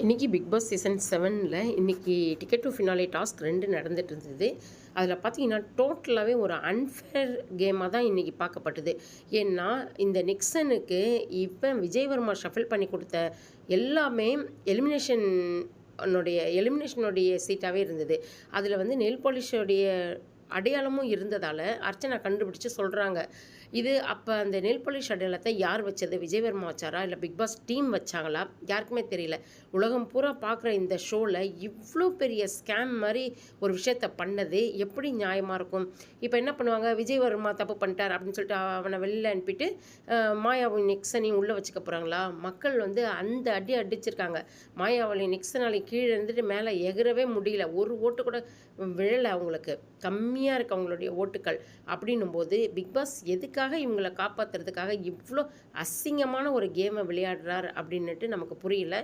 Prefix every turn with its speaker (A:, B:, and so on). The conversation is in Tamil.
A: இன்றைக்கி பிக் பாஸ் சீசன் 7ல் இன்றைக்கி டிக்கெட் டு ஃபினாலே டாஸ்க் 2 நடந்துட்டு இருந்தது. அதில் பார்த்தீங்கன்னா டோட்டலாகவே ஒரு அன்ஃபேர் கேமாக தான் இன்றைக்கி பார்க்கப்பட்டது. ஏன்னா இந்த நிக்சனுக்கு இப்போ விஜயவர்மா ஷஃபில் பண்ணி கொடுத்த எல்லாமே எலிமினேஷனுடைய சீட்டாகவே இருந்தது. அதில் வந்து நெயில் பாலிஷோடைய அடையாளமும் இருந்ததால் அர்ச்சனா கண்டுபிடிச்சு சொல்கிறாங்க. இது அப்போ அந்த நெல் பாலிஷ் அடையாளத்தை யார் வச்சது? விஜயவர்மா வச்சாரா, இல்லை பிக் பாஸ் டீம் வச்சாங்களா? யாருக்குமே தெரியல. உலகம் பூரா பார்க்குற இந்த ஷோவில் இவ்வளோ பெரிய ஸ்கேம் மாதிரி ஒரு விஷயத்த பண்ணது எப்படி நியாயமாக இருக்கும்? இப்போ என்ன பண்ணுவாங்க, விஜயவர்மா தப்பு பண்ணிட்டார் அப்படின்னு சொல்லிட்டு அவனை வெளியில் அனுப்பிட்டு மாயாவளி நிக்சனையும் உள்ளே வச்சுக்க போகிறாங்களா? மக்கள் வந்து அந்த அடி அடிச்சிருக்காங்க. மாயாவளி நிக்சனாலே கீழே இருந்துட்டு மேலே எகிறவே முடியல. ஒரு ஓட்டு கூட விழலை அவங்களுக்கு. கம்மியாக இருக்குது அவங்களுடைய ஓட்டுக்கள். அப்படின்னும் போது பிக் பாஸ் எதுக்காக இவங்களை காப்பாற்றுறதுக்காக இவ்வளோ அசிங்கமான ஒரு கேமை விளையாடுறார் அப்படின்னுட்டு நமக்கு புரியல.